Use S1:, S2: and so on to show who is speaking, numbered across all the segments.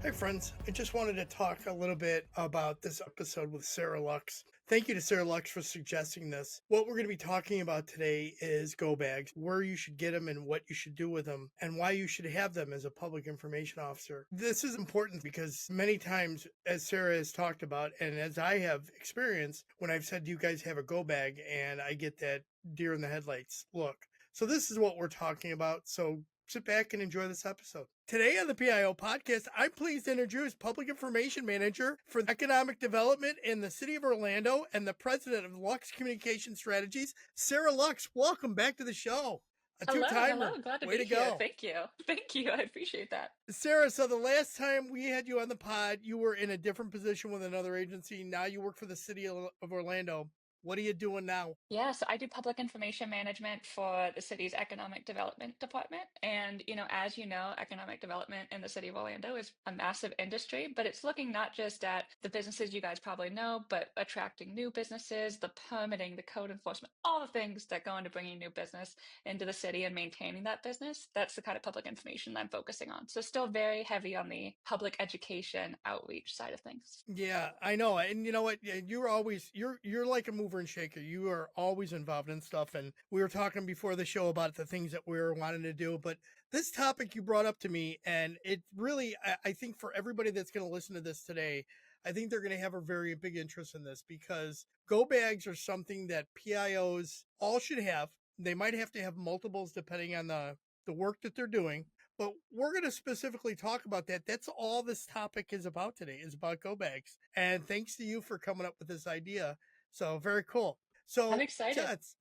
S1: Hey, friends. I just wanted to talk a little bit about this episode with Sarah Lux. Thank you to Sarah Lux for suggesting this. What we're going to be talking about today is go bags, where you should get them and what you should do with them, and why you should have them as a public information officer. This is important because many times, as Sarah has talked about, and as I have experienced, when I've said, "Do you guys have a go bag?" and I get that deer in the headlights look. So, this is what we're talking about. So, sit back and enjoy this episode. Today on the PIO podcast, I'm pleased to introduce Public Information Manager for Economic Development in the City of Orlando and the President of Lux Communication Strategies, Sarah Lux. Welcome back to the show. A two-timer.
S2: Hello. Glad to
S1: Way
S2: be
S1: to
S2: here.
S1: go.
S2: Thank you. Thank you. I appreciate that.
S1: Sarah, so the last time we had you on the pod, you were in a different position with another agency. Now you work for the City of Orlando. What are you doing now?
S2: Yes, I do public information management for the city's economic development department. And, as you know, economic development in the city of Orlando is a massive industry, but it's looking not just at the businesses you guys probably know, but attracting new businesses, the permitting, the code enforcement, all the things that go into bringing new business into the city and maintaining that business. That's the kind of public information I'm focusing on. So still very heavy on the public education outreach side of things.
S1: Yeah, I know. And you know what? You're always you're like a mover and shaker. You are always involved in stuff. And we were talking before the show about the things that we were wanting to do. But this topic you brought up to me, and it really, I think for everybody that's going to listen to this today, I think they're going to have a very big interest in this because go bags are something that PIOs all should have. They might have to have multiples depending on the work that they're doing. But we're going to specifically talk about that. That's all this topic is about today, is about go bags. And thanks to you for coming up with this idea. So very cool.
S2: I'm
S1: So,
S2: excited.
S1: Jets,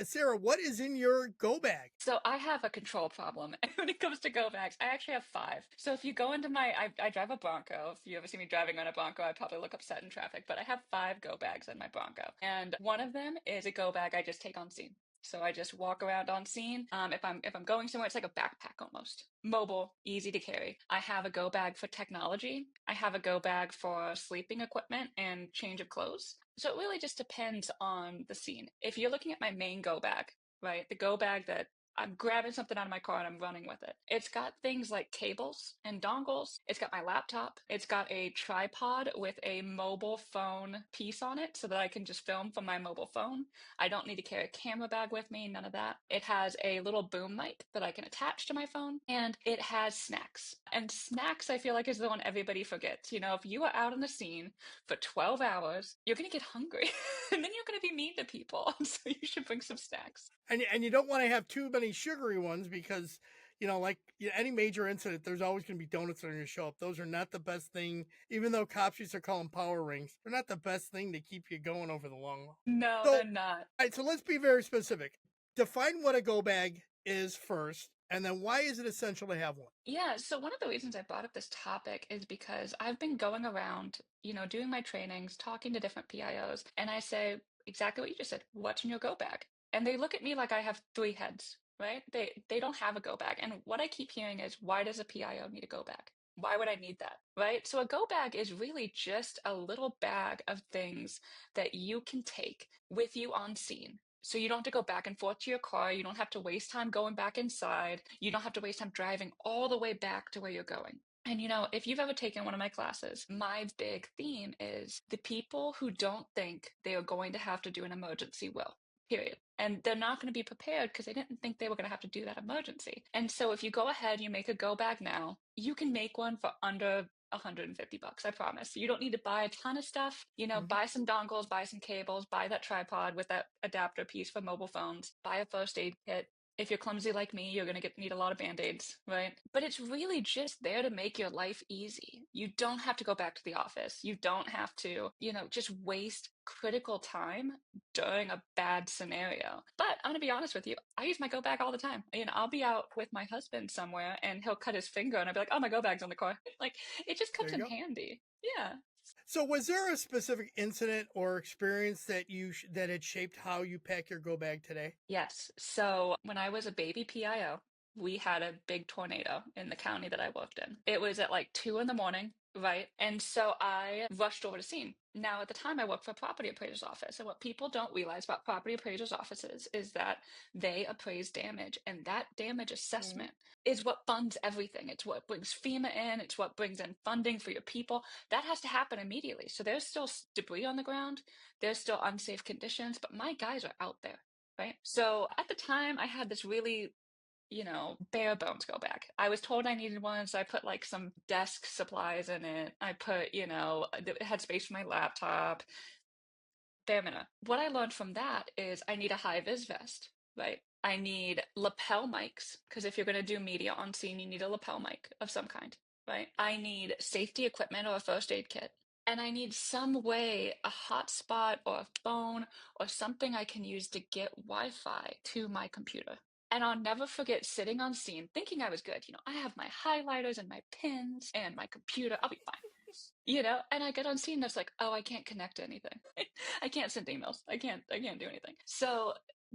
S1: Sarah, what is in your go bag?
S2: So I have a control problem when it comes to go bags. I actually have five. So if you go into I drive a Bronco. If you ever see me driving on a Bronco, I probably look upset in traffic. But I have five go bags in my Bronco, and one of them is a go bag I just take on scene. So I just walk around on scene. If I'm going somewhere, it's like a backpack almost. Mobile, easy to carry. I have a go bag for technology. I have a go bag for sleeping equipment and change of clothes. So it really just depends on the scene. If you're looking at my main go bag, right? The go bag that I'm grabbing something out of my car and I'm running with it. It's got things like cables and dongles. It's got my laptop. It's got a tripod with a mobile phone piece on it so that I can just film from my mobile phone. I don't need to carry a camera bag with me, none of that. It has a little boom mic that I can attach to my phone, and it has snacks. And snacks, I feel like, is the one everybody forgets. If you are out on the scene for 12 hours, you're going to get hungry and then you're going to be mean to people. So you should bring some snacks.
S1: And you don't want to have too many sugary ones because, like any major incident, there's always going to be donuts that are going to show up. Those are not the best thing, even though cops used to call them power rings. They're not the best thing to keep you going over the long haul.
S2: No,
S1: So,
S2: they're
S1: all
S2: not.
S1: right, so let's be very specific. Define what a go bag is first, and then why is it essential to have one?
S2: Yeah, so one of the reasons I brought up this topic is because I've been going around, doing my trainings, talking to different PIOs, and I say exactly what you just said, what's in your go bag? And they look at me like I have three heads, right? They don't have a go bag. And what I keep hearing is, why does a PIO need a go bag? Why would I need that? Right? So a go bag is really just a little bag of things that you can take with you on scene. So you don't have to go back and forth to your car. You don't have to waste time going back inside. You don't have to waste time driving all the way back to where you're going. And if you've ever taken one of my classes, my big theme is the people who don't think they are going to have to do an emergency will, period. And they're not going to be prepared because they didn't think they were going to have to do that emergency. And so if you go ahead and you make a go bag now, you can make one for under $150, I promise. You don't need to buy a ton of stuff.
S1: Mhm.
S2: Buy some dongles, buy some cables, buy that tripod with that adapter piece for mobile phones, buy a first aid kit. If you're clumsy like me, you're going to need a lot of band-aids, right? But it's really just there to make your life easy. You don't have to go back to the office. You don't have to, just waste critical time during a bad scenario. But I'm going to be honest with you, I use my go bag all the time. I'll be out with my husband somewhere and he'll cut his finger and I'll be like, oh, my go bag's on the car. Like, it just
S1: There
S2: comes
S1: you
S2: in
S1: go.
S2: handy. Yeah.
S1: So, was there a specific incident or experience that that had shaped how you pack your go bag today?
S2: Yes. So when I was a baby PIO, we had a big tornado in the county that I worked in. It was at like 2 in the morning. right? And so I rushed over to scene. Now, at the time, I worked for a property appraiser's office. And what people don't realize about property appraisers' offices is that they appraise damage. And that damage
S1: Mhm.
S2: assessment is what funds everything. It's what brings FEMA in, it's what brings in funding for your people. That has to happen immediately. So there's still debris on the ground, there's still unsafe conditions, but my guys are out there. Right. So at the time, I had this really bare bones go back. I was told I needed one, so I put like some desk supplies in it. I put, it had space for my laptop, bare minimum. What I learned from that is I need a high vis vest, right? I need lapel mics, because if you're going to do media on scene, you need a lapel mic of some kind, right? I need safety equipment or a first aid kit. And I need some way, a hotspot or a phone or something I can use to get Wi Fi to my computer. And I'll never forget sitting on scene thinking I was good. I have my highlighters and my pins and my computer. I'll be fine. And I get on scene that's like, oh, I can't connect to anything. I can't send emails. I can't do anything. So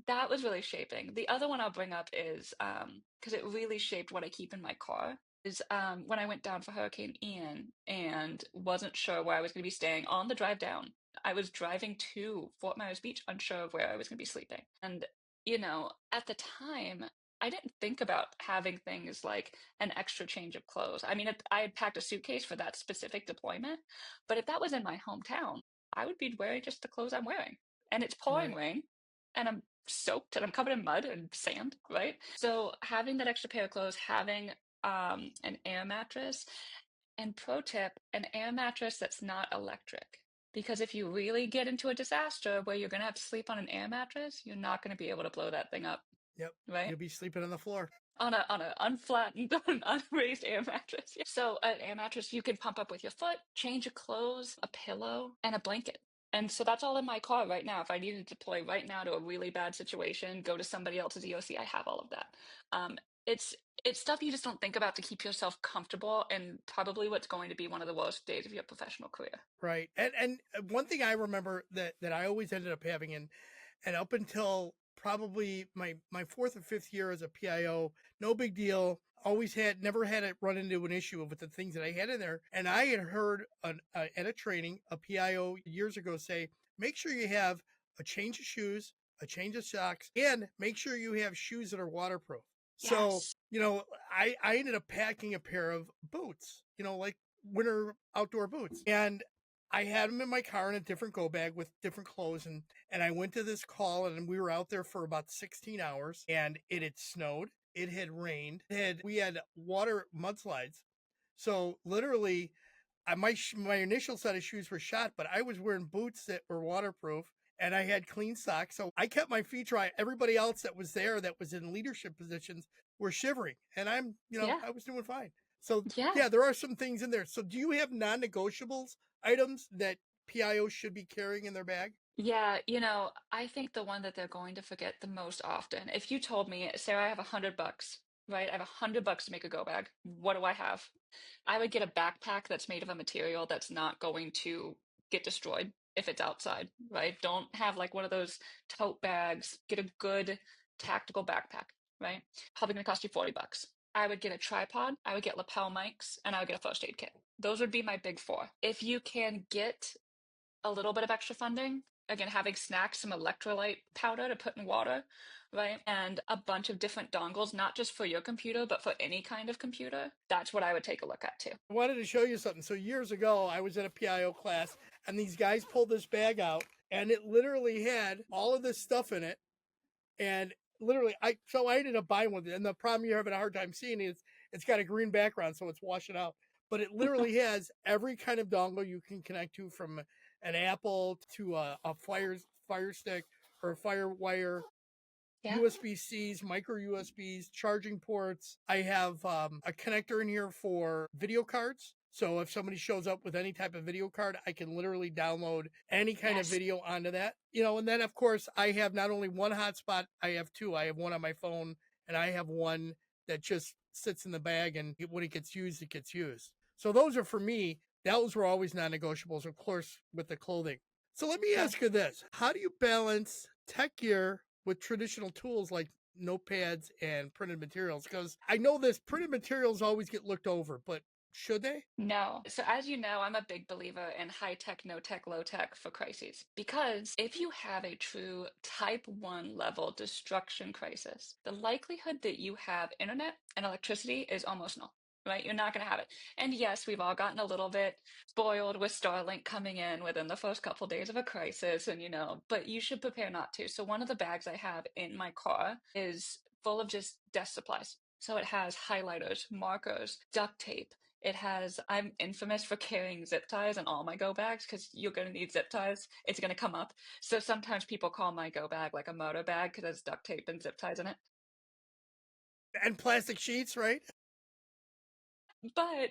S2: that was really shaping. The other one I'll bring up is because it really shaped what I keep in my car is when I went down for Hurricane Ian and wasn't sure where I was going to be staying on the drive down. I was driving to Fort Myers Beach, unsure of where I was going to be sleeping. And, at the time, I didn't think about having things like an extra change of clothes. I mean, I had packed a suitcase for that specific deployment, but if that was in my hometown, I would be wearing just the clothes I'm wearing. And it's pouring
S1: Right.
S2: rain, and I'm soaked and I'm covered in mud and sand, right? So having that extra pair of clothes, having an air mattress, and pro tip, an air mattress that's not electric. Because if you really get into a disaster where you're going to have to sleep on an air mattress, you're not going to be able to blow that thing up,
S1: Yep.
S2: right?
S1: You'll be sleeping on the floor.
S2: On a unflattened, unraised air mattress. Yeah. So an air mattress you can pump up with your foot, change your clothes, a pillow, and a blanket. And so that's all in my car right now. If I needed to deploy right now to a really bad situation, go to somebody else's EOC, I have all of that. Um, it's it's stuff you just don't think about to keep yourself comfortable and probably what's going to be one of the worst days of your professional career.
S1: Right. And one thing I remember that I always ended up having, and up until probably my fourth or fifth year as a PIO, no big deal. Always had never had it run into an issue with the things that I had in there. And I had heard at a training a PIO years ago say, make sure you have a change of shoes, a change of socks, and make sure you have shoes that are waterproof. So,
S2: Yes.
S1: I ended up packing a pair of boots, like winter outdoor boots. And I had them in my car in a different go bag with different clothes, and I went to this call, and we were out there for about 16 hours, and it had snowed, it had rained, we had water mudslides. So literally, my initial set of shoes were shot, but I was wearing boots that were waterproof, and I had clean socks, so I kept my feet dry. Everybody else that was there that was in leadership positions were shivering, and
S2: Yeah.
S1: I was doing fine. So
S2: Yeah.
S1: yeah, there are some things in there. So do you have non-negotiables items that PIOs should be carrying in their bag?
S2: Yeah, I think the one that they're going to forget the most often. If you told me, Sarah, I have $100, right? I have $100 to make a go bag. What do I have? I would get a backpack that's made of a material that's not going to get destroyed if it's outside, right? Don't have like one of those tote bags. Get a good tactical backpack, right? Probably gonna cost you $40. I would get a tripod, I would get lapel mics, and I would get a first aid kit. Those would be my big four. If you can get a little bit of extra funding. Again, having snacks, some electrolyte powder to put in water, right? And a bunch of different dongles, not just for your computer, but for any kind of computer. That's what I would take a look at too.
S1: I wanted to show you something. So years ago, I was in a PIO class, and these guys pulled this bag out, and it literally had all of this stuff in it. And literally, I ended up buying one. And the problem you're having a hard time seeing is it's got a green background, so it's washing out. But it literally has every kind of dongle you can connect to, from an Apple to a fire stick or a fire wire,
S2: Yeah.
S1: USB Cs, micro USBs, charging ports. I have a connector in here for video cards. So if somebody shows up with any type of video card, I can literally download any kind of
S2: Yes.
S1: video onto that. And then of course I have not only one hotspot, I have two. I have one on my phone, and I have one that just sits in the bag, and when it gets used, it gets used. So those are, for me, those were always non-negotiables, of course, with the clothing. So let me
S2: Yeah.
S1: ask you this. How do you balance tech gear with traditional tools like notepads and printed materials? Because I know this printed materials always get looked over, but Should they?
S2: No. So, as you know, I'm a big believer in high tech, no tech, low tech for crises. Because if you have a true type 1 level destruction crisis, the likelihood that you have internet and electricity is almost null, right? You're not going to have it. And yes, we've all gotten a little bit spoiled with Starlink coming in within the first couple days of a crisis, and but you should prepare not to. So, one of the bags I have in my car is full of just desk supplies. So, it has highlighters, markers, duct tape. I'm infamous for carrying zip ties in all my go bags because you're going to need zip ties. It's going to come up. So sometimes people call my go bag like a motor bag because there's duct tape and zip ties in it.
S1: And plastic sheets, right?
S2: But,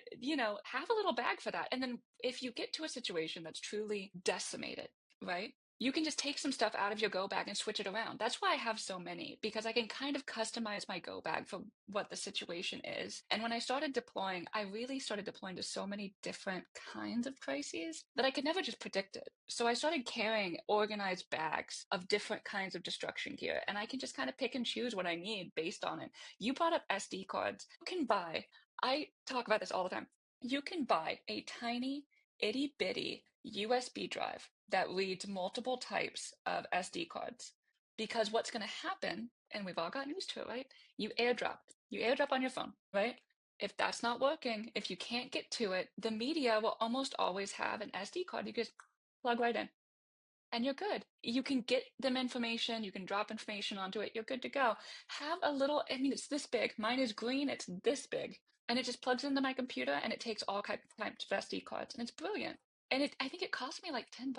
S2: have a little bag for that. And then if you get to a situation that's truly decimated, right? You can just take some stuff out of your go bag and switch it around. That's why I have so many, because I can kind of customize my go bag for what the situation is. And when I started deploying, I really started deploying to so many different kinds of crises that I could never just predict it. So I started carrying organized bags of different kinds of destruction gear, and I can just kind of pick and choose what I need based on it. You brought up SD cards. You can buy I talk about this all the time. You can buy a tiny, itty bitty USB drive that reads multiple types of SD cards. Because what's going to happen, and we've all gotten used to it, right? You airdrop on your phone, right? If that's not working, if you can't get to it, the media will almost always have an SD card you just plug right in and you're good. You can get them information, you can drop information onto it, you're good to go. Have a little, I mean, it's this big. Mine is green, it's this big. And it just plugs into my computer and it takes all types of SD cards. And it's brilliant. And I think it cost me like $10.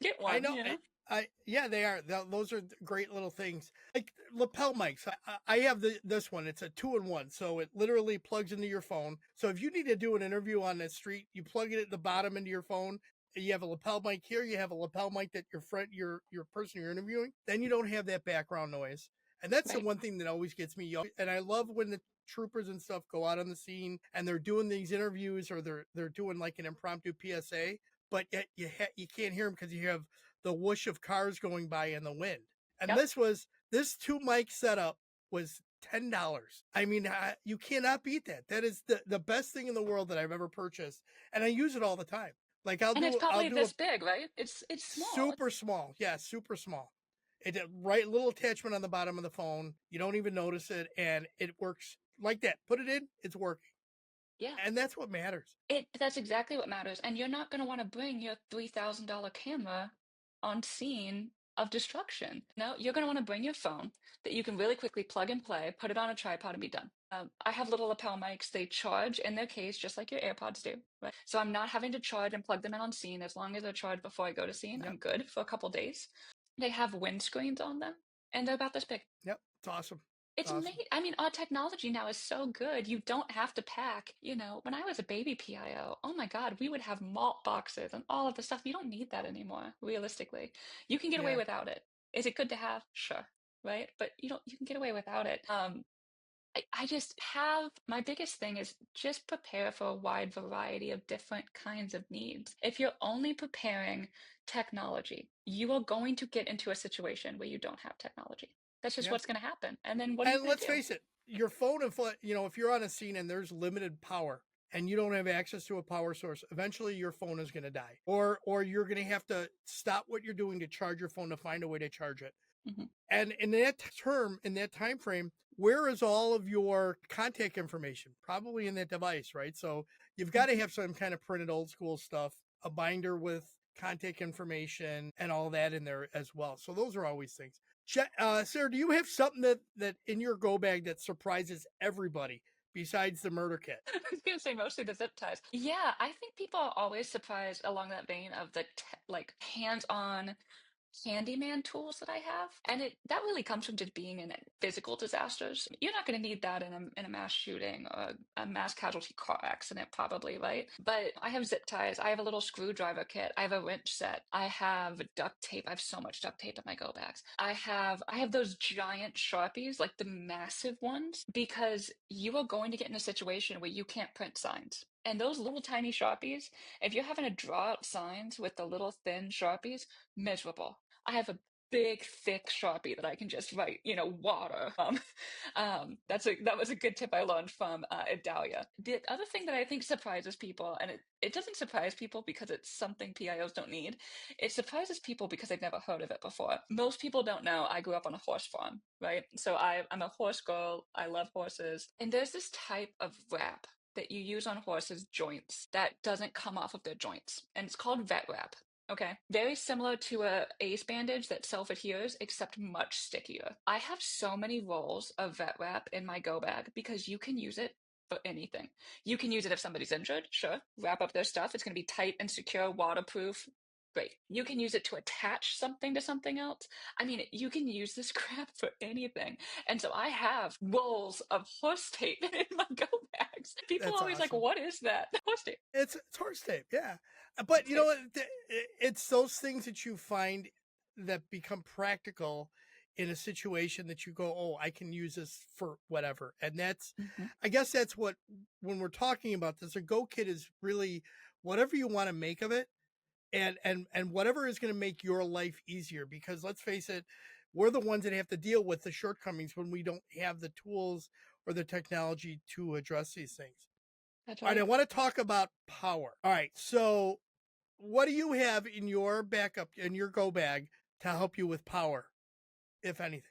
S2: Get
S1: I
S2: one,
S1: know. Yeah, they are. Those are great little things. Like lapel mics. I have this one. It's a 2-in-1, so it literally plugs into your phone. So if you need to do an interview on the street, you plug it at the bottom into your phone. You have a lapel mic here. You have a lapel mic that your person you're interviewing. Then you don't have that background noise. And that's the
S2: Right.
S1: one thing that always gets me. And I love when the troopers and stuff go out on the scene and they're doing these interviews or they're doing like an impromptu PSA, but yet you can't hear them because you have the whoosh of cars going by in the wind. And
S2: Yep.
S1: this 2 mic setup was $10. I mean, you cannot beat that. That is the best thing in the world that I've ever purchased, and I use it all the time. Like
S2: And it's
S1: I'll
S2: probably
S1: do a
S2: this big, right? It's small.
S1: super small, yeah, super small. It right little attachment on the bottom of the phone. You don't even notice it, and it works like that. Put it in, it's working,
S2: Yeah.
S1: and that's what matters.
S2: That's exactly what matters. And you're not going to want to bring your $3,000 camera on scene of destruction. No, you're going to want to bring your phone that you can really quickly plug and play, put it on a tripod and be done. I have little lapel mics. They charge in their case just like your AirPods do, right? So I'm not having to charge and plug them in on scene. As long as they're charged before I go to scene,
S1: Yep,
S2: I'm good for a couple days. They have windscreens on them and they're about this big.
S1: yep, it's awesome. It's
S2: It's
S1: awesome.
S2: made, I mean, our technology now is so good. You don't have to pack. When I was a baby PIO, oh my God, we would have malt boxes and all of the stuff. You don't need that anymore, realistically. You can get away
S1: Yeah,
S2: without it. Is it good to have? Sure. Right? But you can get away without it. I just have my biggest thing is just prepare for a wide variety of different kinds of needs. If you're only preparing technology, you are going to get into a situation where you don't have technology. That's just
S1: yeah.
S2: what's going to happen. And then what are you
S1: And
S2: going
S1: let's
S2: to do?
S1: face it, your phone, if you're on a scene and there's limited power and you don't have access to a power source, eventually your phone is going to die, or you're going to have to stop what you're doing to charge your phone to find a way to charge it.
S2: Mhm.
S1: And in that time frame, where is all of your contact information? Probably in that device, right? So you've got to
S2: Mhm.
S1: have some kind of printed old school stuff, a binder with contact information and all that in there as well. So those are always things. Sarah, do you have something that in your go bag that surprises everybody besides the murder kit?
S2: I was going to say mostly the zip ties. Yeah, I think people are always surprised along that vein of the like hands-on handyman tools that I have. And that really comes from just being in physical disasters. You're not going to need that in a mass shooting or a mass casualty car accident, probably, right? But I have zip ties. I have a little screwdriver kit. I have a wrench set. I have duct tape. I have so much duct tape in my go bags. I have those giant Sharpies, like the massive ones, because you are going to get in a situation where you can't print signs. And those little tiny Sharpies, if you're having to draw out signs with the little thin Sharpies, miserable. I have a big, thick Sharpie that I can just write, water. That was a good tip I learned from Idalia. The other thing that I think surprises people, and it doesn't surprise people because it's something PIOs don't need. It surprises people because they've never heard of it before. Most people don't know I grew up on a horse farm, right? So I'm a horse girl. I love horses. And there's this type of wrap that you use on horses' joints that doesn't come off of their joints. And it's called vet wrap. Okay. Very similar to a ace bandage that self-adheres, except much stickier. I have so many rolls of vet wrap in my go bag because you can use it for anything. You can use it if somebody's injured, sure. Wrap up their stuff. It's going to be tight and secure, waterproof. Great. You can use it to attach something to something else. I mean, you can use this crap for anything. And so I have rolls of horse tape in my go bags. People
S1: That's
S2: always like,
S1: awesome.
S2: what is that? Horse tape.
S1: It's horse tape, yeah. But
S2: Horse
S1: you know
S2: tape.
S1: what? It's those things that you find that become practical in a situation that you go, oh, I can use this for whatever. And that's,
S2: Mhm.
S1: I guess that's what, when we're talking about this, a go kit is really whatever you want to make of it, and whatever is going to make your life easier. Because let's face it, we're the ones that have to deal with the shortcomings when we don't have the tools or the technology to address these things.
S2: That's
S1: All right, I
S2: right.
S1: want to talk about power. All right, so what do you have in your backup in your go bag to help you with power, if anything?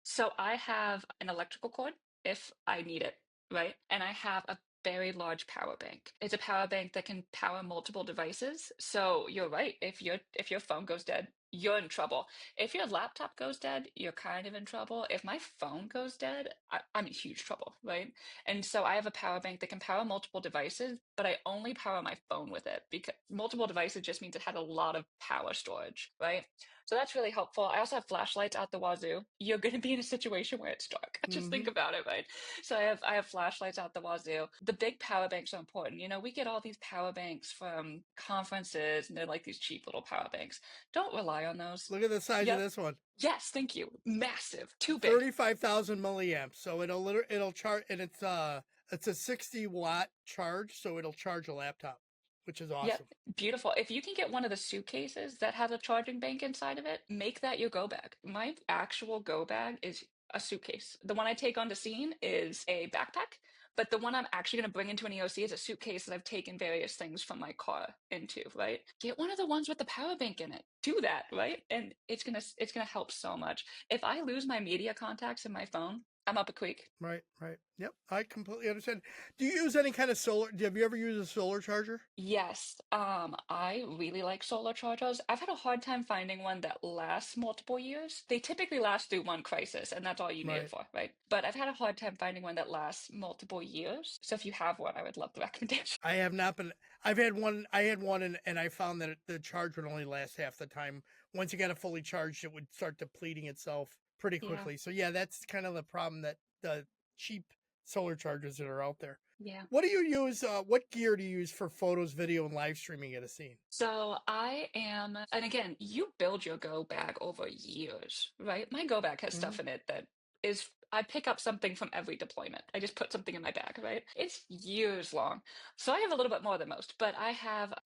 S2: So I have an electrical cord if I need it, right? And I have a very large power bank. It's a power bank that can power multiple devices. So you're right. If your phone goes dead, you're in trouble. If your laptop goes dead, you're kind of in trouble. If my phone goes dead, I'm in huge trouble, right? And so I have a power bank that can power multiple devices, but I only power my phone with it because multiple devices just means it had a lot of power storage, right? So that's really helpful. I also have flashlights out the wazoo. You're going to be in a situation where it's dark. Just think
S1: Mhm.
S2: about it, right? So I have flashlights out the wazoo. The big power banks are important. We get all these power banks from conferences, and they're like these cheap little power banks. Don't rely on those.
S1: Look at the size of
S2: Yep.
S1: this one.
S2: Yes, thank you. Massive. Too big.
S1: 35,000 milliamps. So it'll charge, and it's a 60-watt charge, so it'll charge a laptop, which is
S2: Yep,
S1: awesome.
S2: beautiful. If you can get one of the suitcases that has a charging bank inside of it, make that your go bag. My actual go bag is a suitcase. The one I take on the scene is a backpack, but the one I'm actually going to bring into an EOC is a suitcase that I've taken various things from my car into, right? Get one of the ones with the power bank in it. Do that, right? And it's gonna help so much. If I lose my media contacts in my phone, I'm up a creek.
S1: Right, right. Yep, I completely understand. Do you use any kind of solar? Have you ever used a solar charger?
S2: Yes, I really like solar chargers. I've had a hard time finding one that lasts multiple years. They typically last through one crisis, and that's all you need it
S1: Right.
S2: for, right? But I've had a hard time finding one that lasts multiple years. So if you have one, I would love the recommendation.
S1: I have not been. I've had one. I had one, and I found that the charge would only last half the time. Once you got it fully charged, it would start depleting itself pretty
S2: Yeah,
S1: quickly. So yeah, that's kind of the problem that the cheap solar chargers that are out there.
S2: yeah.
S1: What do you use? What gear do you use for photos, video, and live streaming at a scene?
S2: So I am, and again, you build your go bag over years, right? My go bag has
S1: Hmm.
S2: stuff in it that is, I pick up something from every deployment. I just put something in my bag, right? It's years long. So I have a little bit more than most, but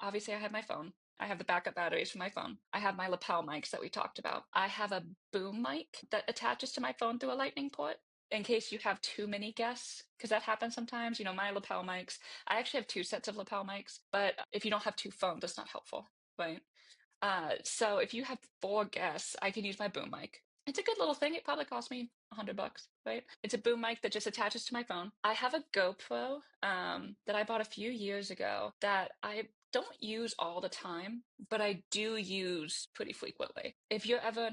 S2: obviously, I have my phone. I have the backup batteries for my phone. I have my lapel mics that we talked about. I have a boom mic that attaches to my phone through a lightning port in case you have too many guests, because that happens sometimes. My lapel mics, I actually have two sets of lapel mics, but if you don't have two phones, that's not helpful, right? So if you have four guests, I can use my boom mic. It's a good little thing. It probably cost me $100, right? It's a boom mic that just attaches to my phone. I have a GoPro that I bought a few years ago that I don't use all the time, but I do use pretty frequently. If you're ever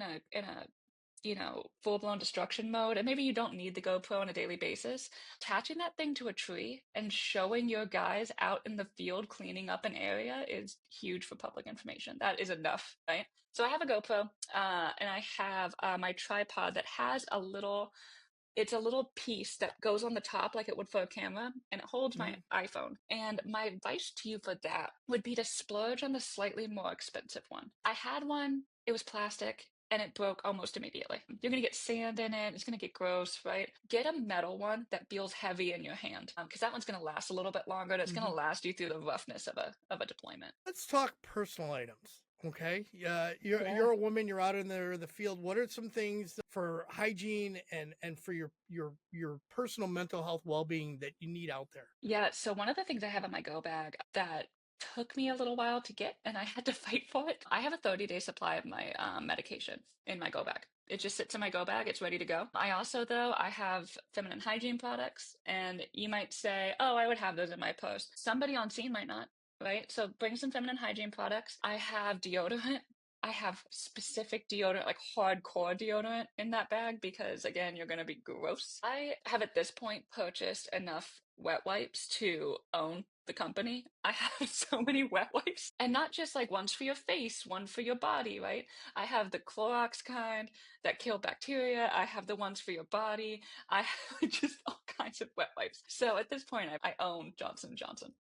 S2: in a full-blown destruction mode, and maybe you don't need the GoPro on a daily basis, attaching that thing to a tree and showing your guys out in the field cleaning up an area is huge for public information. That is enough, right? So I have a GoPro, and I have my tripod that has it's a little piece that goes on the top like it would for a camera, and it holds my
S1: Hmm.
S2: iPhone. And my advice to you for that would be to splurge on the slightly more expensive one. I had one, it was plastic, and it broke almost immediately. You're gonna get sand in it, it's gonna get gross, right? Get a metal one that feels heavy in your hand, because that one's gonna last a little bit longer, and it's gonna
S1: Hmm.
S2: last you through the roughness of a deployment.
S1: Let's talk personal items. Okay. Yeah, you're
S2: Yeah.
S1: a woman. You're out in the field. What are some things for hygiene and for your personal mental health well being that you need out there?
S2: Yeah, so one of the things I have in my go bag that took me a little while to get, and I had to fight for it. I have a 30-day supply of my medication in my go bag. It just sits in my go bag. It's ready to go. I also, though, I have feminine hygiene products, and you might say, "Oh, I would have those in my purse." Somebody on scene might not, right? So bring some feminine hygiene products. I have deodorant. I have specific deodorant, like hardcore deodorant in that bag because, again, you're going to be gross. I have at this point purchased enough wet wipes to own the company. I have so many wet wipes, and not just like ones for your face, one for your body, right? I have the Clorox kind that kill bacteria. I have the ones for your body. I have just all kinds of wet wipes. So at this point, I own Johnson& Johnson.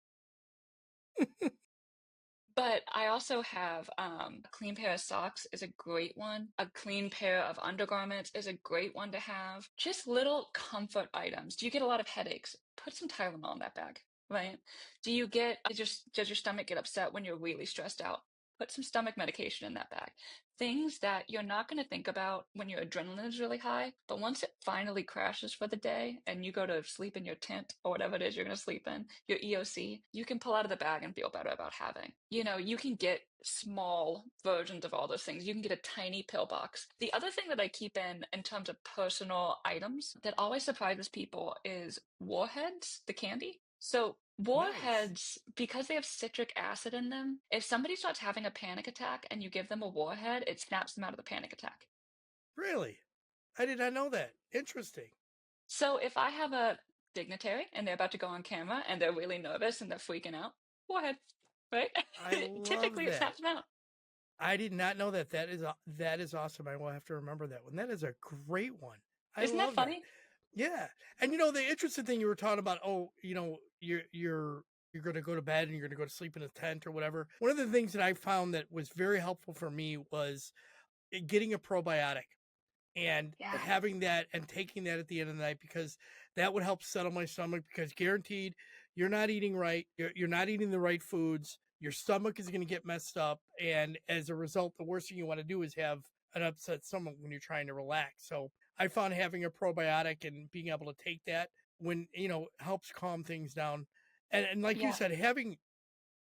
S2: But I also have a clean pair of socks is a great one. A clean pair of undergarments is a great one to have. Just little comfort items. Do you get a lot of headaches? Put some Tylenol in that bag, right? Does your stomach get upset when you're really stressed out? Put some stomach medication in that bag. Things that you're not going to think about when your adrenaline is really high, but once it finally crashes for the day and you go to sleep in your tent or whatever it is you're going to sleep in, your EOC, you can pull out of the bag and feel better about having. You can get small versions of all those things. You can get a tiny pill box. The other thing that I keep in terms of personal items that always surprises people is Warheads, the candy. So
S1: Nice.
S2: warheads, because they have citric acid in them, if somebody starts having a panic attack and you give them a warhead, it snaps them out of the panic attack.
S1: Really? I did not know that. Interesting.
S2: So if I have a dignitary and they're about to go on camera and they're really nervous and they're freaking out, warhead, right?
S1: I love
S2: Typically it
S1: that.
S2: snaps them out.
S1: I did not know that. That is awesome. I will have to remember that one. That is a great one. I
S2: Isn't that
S1: love that.
S2: funny?
S1: Yeah. And the interesting thing you were talking about, you're going to go to bed and you're going to go to sleep in a tent or whatever. One of the things that I found that was very helpful for me was getting a probiotic and
S2: Yeah.
S1: having that and taking that at the end of the night because that would help settle my stomach because guaranteed you're not eating right, you're not eating the right foods, your stomach is going to get messed up, and as a result the worst thing you want to do is have an upset stomach when you're trying to relax. So I found having a probiotic and being able to take that when helps calm things down. And like you
S2: Yeah.
S1: said, having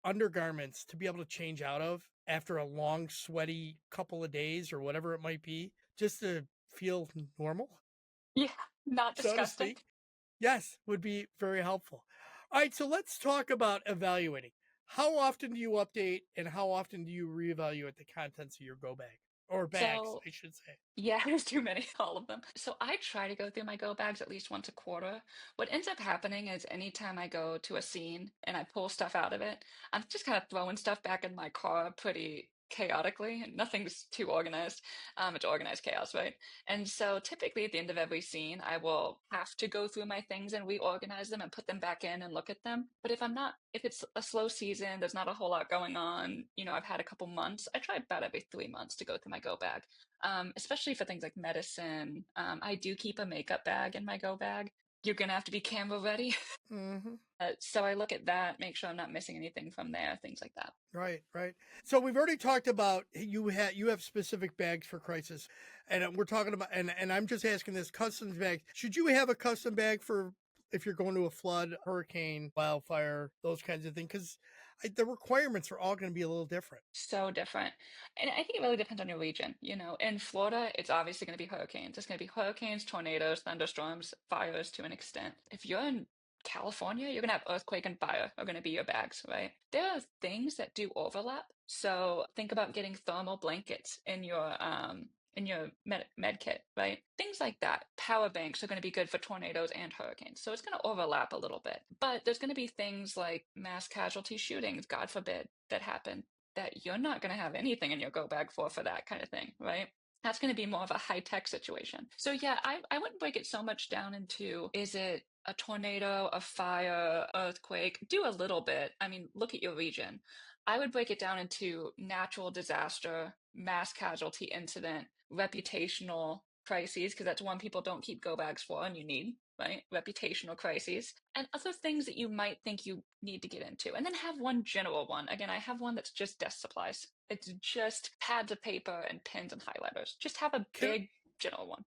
S1: undergarments to be able to change out of after a long sweaty couple of days or whatever it might be just to feel normal,
S2: Yeah. Not
S1: so to
S2: disgusting.
S1: speak, yes, would be very helpful. All right, so let's talk about evaluating. How often do you update and how often do you reevaluate the contents of your go bag or bags,
S2: So
S1: I should say?
S2: yeah, there's too many, all of them. So I try to go through my go bags at least once a quarter. What ends up happening is anytime I go to a scene and I pull stuff out of it, I'm just kind of throwing stuff back in my car pretty chaotically. And nothing's too organized. It's organized chaos, right? And so typically at the end of every scene, I will have to go through my things and reorganize them and put them back in and look at them. But if it's a slow season, there's not a whole lot going on, I've had a couple months, I try about every 3 months to go through my go bag, especially for things like medicine. I do keep a makeup bag in my go bag. You're gonna have to be camera ready.
S1: Hmm.
S2: So I look at that, make sure I'm not missing anything from there, things like that.
S1: Right, right. So we've already talked about you have specific bags for crisis, and we're talking about and I'm just asking this custom bag. Should you have a custom bag for if you're going to a flood, hurricane, wildfire, those kinds of things? Because the requirements are all going to be a little different.
S2: So different. And I think it really depends on your region. In Florida, it's obviously going to be hurricanes. It's going to be hurricanes, tornadoes, thunderstorms, fires to an extent. If you're in California, you're going to have earthquake and fire are going to be your bags, right? There are things that do overlap. So think about getting thermal blankets in your med kit, right? Things like that. Power banks are going to be good for tornadoes and hurricanes. So it's going to overlap a little bit. But there's going to be things like mass casualty shootings, God forbid, that happen that you're not going to have anything in your go bag for that kind of thing, right? That's going to be more of a high tech situation. So, yeah, I wouldn't break it so much down into is it a tornado, a fire, earthquake? Do a little bit. I mean, look at your region. I would break it down into natural disaster, mass casualty incident, reputational crises, because that's one people don't keep go bags for and you need. right? Reputational crises, and other things that you might think you need to get into. And then have one general one. Again, I have one that's just desk supplies. It's just pads of paper and pens and highlighters. Just have a
S1: Can
S2: big general one.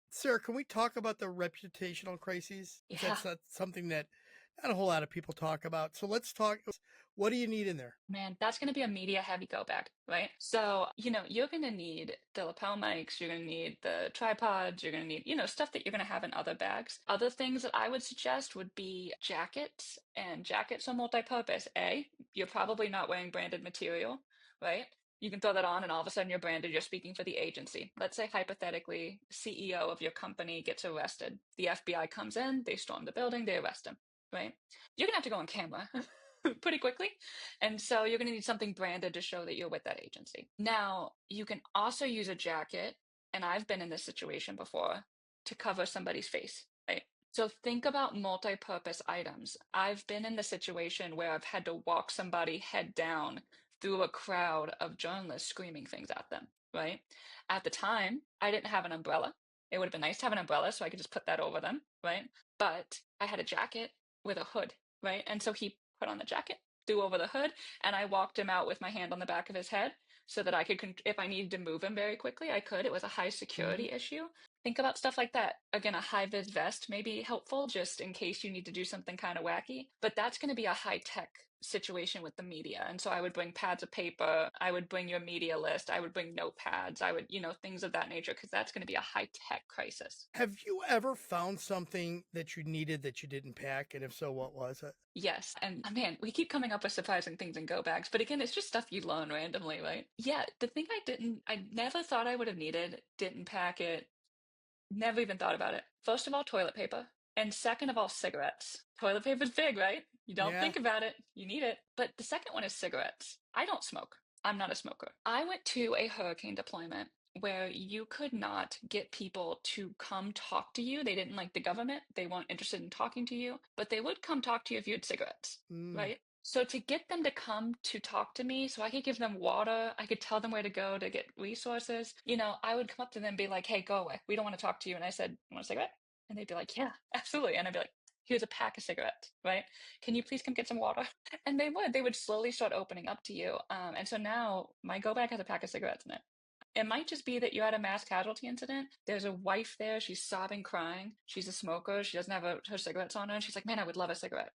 S1: Sarah, can we talk about the reputational crises?
S2: Yeah.
S1: That's not something that not a whole lot of people talk about. So let's talk. What do you need in there?
S2: Man, that's going to be a media heavy go bag, right? So, you're going to need the lapel mics, you're going to need the tripods, you're going to need, stuff that you're going to have in other bags. Other things that I would suggest would be jackets, and jackets are multi-purpose. You're probably not wearing branded material, right? You can throw that on and all of a sudden you're branded, you're speaking for the agency. Let's say hypothetically, CEO of your company gets arrested. The FBI comes in, they storm the building, they arrest him, right? You're going to have to go on camera pretty quickly. And so you're going to need something branded to show that you're with that agency. Now, you can also use a jacket, and I've been in this situation before, to cover somebody's face, right? So think about multi-purpose items. I've been in the situation where I've had to walk somebody head down through a crowd of journalists screaming things at them, right? At the time, I didn't have an umbrella. It would have been nice to have an umbrella so I could just put that over them, right? But I had a jacket with a hood, right? And so he put on the jacket, threw over the hood, and I walked him out with my hand on the back of his head so that I could, if I needed to move him very quickly, I could. It was a high
S1: Hmm.
S2: security issue. Think about stuff like that. Again, a high vis vest may be helpful just in case you need to do something kind of wacky, but that's going to be a high tech situation with the media. And so I would bring pads of paper, I would bring your media list, I would bring notepads, I would, things of that nature, because that's going to be a high tech crisis.
S1: Have you ever found something that you needed that you didn't pack? And if so, what was it?
S2: Yes. And man, we keep coming up with surprising things in go bags, but again, it's just stuff you learn randomly, right? Yeah, the thing I never thought I would have needed, didn't pack it, never even thought about it. First of all, toilet paper. And second of all, cigarettes. Toilet paper's big, right? You don't
S1: Yeah.
S2: think about it, you need it. But the second one is cigarettes. I don't smoke. I'm not a smoker. I went to a hurricane deployment where you could not get people to come talk to you. They didn't like the government. They weren't interested in talking to you, but they would come talk to you if you had cigarettes,
S1: Mm.
S2: right? So to get them to come to talk to me, so I could give them water, I could tell them where to go to get resources, I would come up to them and be like, hey, go away. We don't want to talk to you. And I said, you want a cigarette? And they'd be like, yeah, absolutely. And I'd be like, here's a pack of cigarettes, right? Can you please come get some water? And they would slowly start opening up to you. And so now my go bag has a pack of cigarettes in it. It might just be that you had a mass casualty incident. There's a wife there. She's sobbing, crying. She's a smoker. She doesn't have her cigarettes on her. And she's like, man, I would love a cigarette.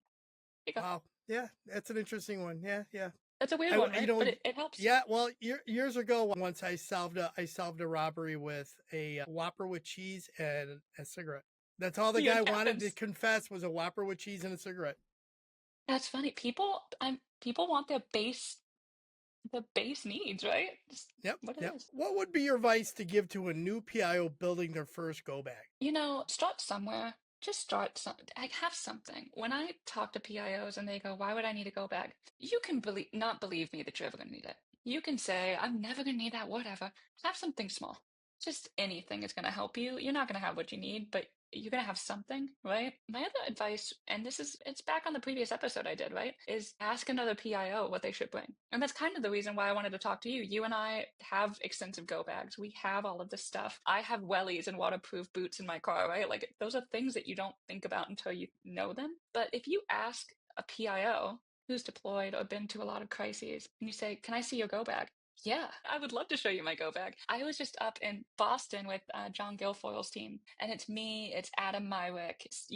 S2: Here you go.
S1: Wow. Yeah, that's an interesting one. Yeah, yeah.
S2: That's a weird
S1: I,
S2: one,
S1: you
S2: right?
S1: know,
S2: But it helps.
S1: yeah. Well, years ago, once I solved a robbery with a Whopper with cheese and a cigarette. That's all the
S2: See,
S1: guy
S2: it
S1: wanted to
S2: happens.
S1: confess was a Whopper with cheese and a cigarette.
S2: That's funny. People want the base needs, right? Just
S1: Yep,
S2: what it
S1: yep.
S2: is.
S1: What would be your advice to give to a new PIO building their first go bag?
S2: Start somewhere. Just start some. I have something. When I talk to PIOs and they go, "Why would I need a go bag?" You can not believe me that you're ever going to need it. You can say, "I'm never going to need that." Whatever. Have something small. Just anything is going to help you. You're not going to have what you need, but you're going to have something, right? My other advice, and it's back on the previous episode I did, right? Is ask another PIO what they should bring. And that's kind of the reason why I wanted to talk to you. You and I have extensive go bags. We have all of this stuff. I have wellies and waterproof boots in my car, right? Like those are things that you don't think about until you know them. But if you ask a PIO who's deployed or been to a lot of crises and you say, can I see your go bag? Yeah, I would love to show you my go bag. I was just up in Boston with John Guilfoyle's team, and it's me, it's Adam Myrick, it's,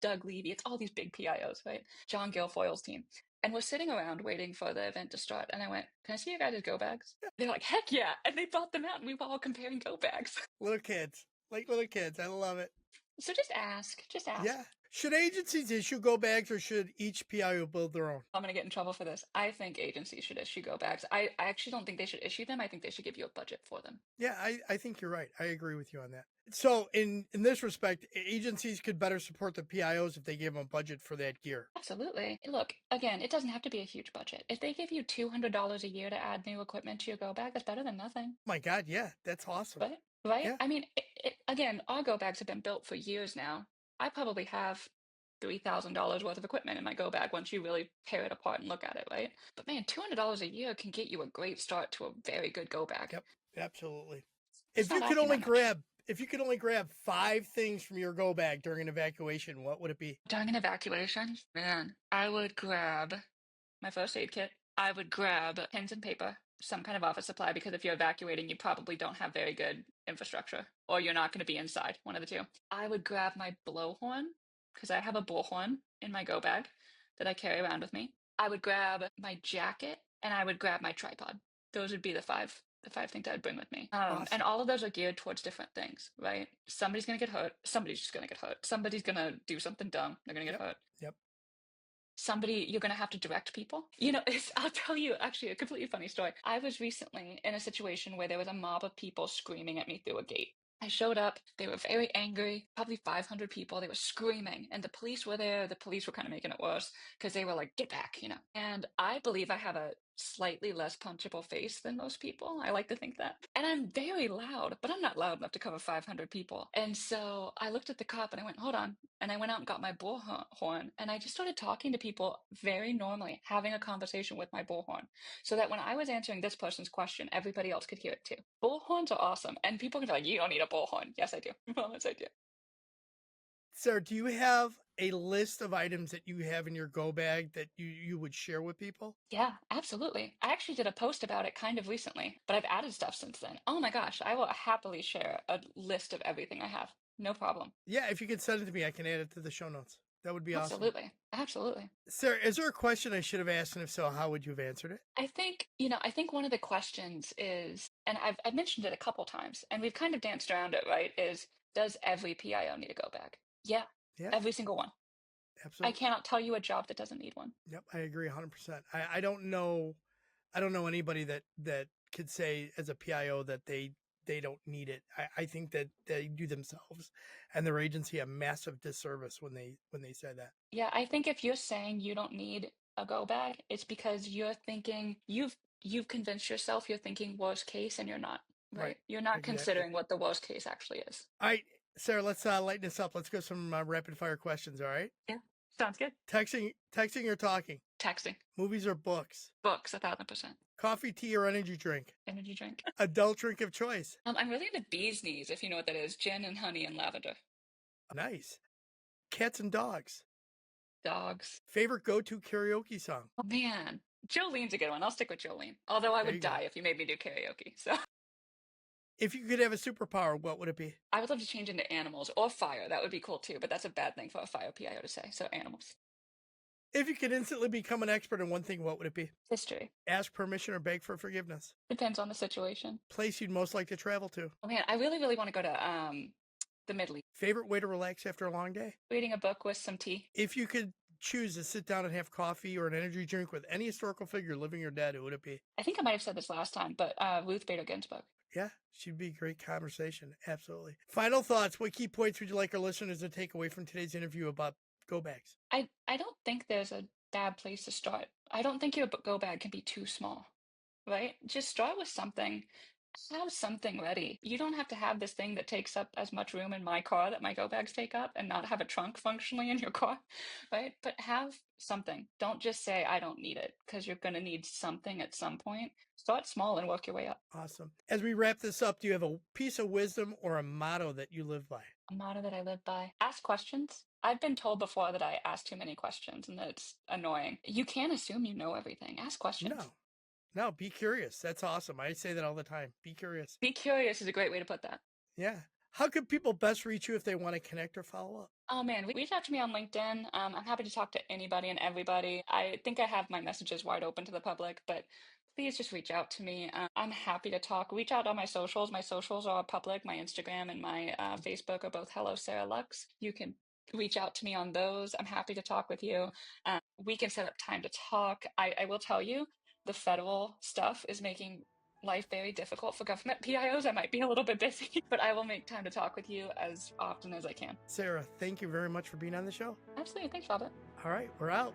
S2: Doug Levy, it's all these big PIOs, right? John Guilfoyle's team. And we're sitting around waiting for the event to start, and I went, can I see your guys' go bags? They're like, heck yeah. And they brought them out, and we were all comparing go bags.
S1: Little kids, like little kids. I love it.
S2: So just ask, just ask.
S1: Yeah. Should agencies issue go bags or should each PIO build their own?
S2: I'm going to get in trouble for this. I think agencies should issue go bags. I actually don't think they should issue them. I think they should give you a budget for them.
S1: Yeah, I think you're right. I agree with you on that. So in this respect, agencies could better support the PIOs if they gave them a budget for that gear.
S2: Absolutely. Look, again, it doesn't have to be a huge budget. If they give you $200 a year to add new equipment to your go bag, that's better than nothing.
S1: My God, yeah, that's awesome.
S2: Right? Right?
S1: Yeah.
S2: I mean, again, our go bags have been built for years now. I probably have $3,000 worth of equipment in my go bag once you really tear it apart and look at it, right? But man, $200 a year can get you a great start to a very good go bag.
S1: Yep, absolutely.
S2: It's
S1: If
S2: not
S1: you could
S2: asking
S1: only
S2: that much.
S1: grab If you could only grab 5 things from your go bag during an evacuation, what would it be?
S2: During an evacuation, man, I would grab my first aid kit. I would grab pens and paper, some kind of office supply, because if you're evacuating, you probably don't have very good infrastructure, or you're not going to be inside, one of the two. I would grab my blowhorn, because I have a bullhorn in my go bag that I carry around with me. I would grab my jacket, and I would grab my tripod. Those would be the five things I would bring with me. And
S1: Awesome.
S2: all of those are geared towards different things, right? Somebody's going to get hurt. Somebody's just going to get hurt. Somebody's going to do something dumb. They're going to get
S1: Yep.
S2: hurt.
S1: Yep.
S2: Somebody, you're going to have to direct people. I'll tell you actually a completely funny story. I was recently in a situation where there was a mob of people screaming at me through a gate. I showed up. They were very angry, probably 500 people. They were screaming, and the police were there. The police were kind of making it worse because they were like, get back, And I believe I have a slightly less punchable face than most people. I like to think that. And I'm very loud, but I'm not loud enough to cover 500 people. And so I looked at the cop and I went, hold on. And I went out and got my bullhorn, and I just started talking to people very normally, having a conversation with my bullhorn, so that when I was answering this person's question, everybody else could hear it too. Bullhorns are awesome. And people can be like, you don't need a bullhorn. Yes, I do. Yes, I do.
S1: Sarah, do you have a list of items that you have in your go bag that you would share with people?
S2: Yeah, absolutely. I actually did a post about it kind of recently, but I've added stuff since then. Oh my gosh, I will happily share a list of everything I have. No problem.
S1: Yeah, if you could send it to me, I can add it to the show notes. That would be awesome.
S2: Absolutely. Absolutely.
S1: Sarah, is there a question I should have asked? And if so, how would you have answered it?
S2: I think one of the questions is, and I've mentioned it a couple times, and we've kind of danced around it, right? Is, does every PIO need a go bag? Yeah,
S1: Yeah,
S2: every single one. I
S1: absolutely.
S2: cannot tell you a job that doesn't need one.
S1: Yep, I agree 100%. I don't know anybody that could say as a PIO that they don't need it. I think that they do themselves and their agency a massive disservice when they say that.
S2: Yeah, I think if you're saying you don't need a go bag, it's because you're thinking you've convinced yourself you're thinking worst case, and you're not, right?
S1: Right.
S2: You're not
S1: Exactly.
S2: considering what the worst case actually is.
S1: All right, Sarah, let's lighten this up. Let's go some rapid fire questions. All right.
S2: Yeah, sounds good.
S1: Texting or talking?
S2: Texting,
S1: Movies or books?
S2: books, 1,000%.
S1: Coffee, tea, or energy drink?
S2: Energy drink.
S1: Adult drink of choice?
S2: I'm really into bee's knees, if you know what that is. Gin and honey and lavender.
S1: Nice. Cats and dogs?
S2: Dogs.
S1: Favorite go-to karaoke song?
S2: Oh man, Jolene's a good one. I'll stick with Jolene. Although I
S1: There you
S2: would
S1: go.
S2: die if you made me do karaoke. So
S1: If you could have a superpower, what would it be?
S2: I would love to change into animals or fire. That would be cool too. But that's a bad thing for a fire PIO to say. So animals.
S1: If you could instantly become an expert in one thing, what would it be?
S2: History.
S1: Ask permission or beg for forgiveness?
S2: Depends on the situation.
S1: Place you'd most like to travel to?
S2: Oh man, I really, really want to go to the Middle East.
S1: Favorite way to relax after a long day?
S2: Reading a book with some tea.
S1: If you could choose to sit down and have coffee or an energy drink with any historical figure, living or dead, who would it be?
S2: I think I might have said this last time, but Ruth Bader Ginsburg.
S1: Yeah, she'd be a great conversation. Absolutely. Final thoughts. What key points would you like our listeners to take away from today's interview about go bags?
S2: I don't think there's a bad place to start. I don't think your go bag can be too small, right? Just start with something. Have something ready. You don't have to have this thing that takes up as much room in my car that my go bags take up and not have a trunk functionally in your car, right? But have something. Don't just say, I don't need it, because you're going to need something at some point. Start small and work your way up.
S1: Awesome. As we wrap this up, do you have a piece of wisdom or a motto that you live by?
S2: A motto that I live by: ask questions. I've been told before that I ask too many questions and that it's annoying. You can't assume you know everything. Ask questions.
S1: No, be curious. That's awesome. I say that all the time. Be curious.
S2: Be curious is a great way to put that.
S1: Yeah. How could people best reach you if they want to connect or follow up?
S2: Oh man, reach out to me on LinkedIn. I'm happy to talk to anybody and everybody. I think I have my messages wide open to the public, but please just reach out to me. I'm happy to talk. Reach out on my socials. My socials are public. My Instagram and my Facebook are both Hello Sarah Lux. You can reach out to me on those. I'm happy to talk with you. We can set up time to talk. I will tell you, the federal stuff is making life very difficult for government PIOs. I might be a little bit busy, but I will make time to talk with you as often as I can.
S1: Sarah, thank you very much for being on the show.
S2: Absolutely. Thanks, Robert.
S1: All right, we're out.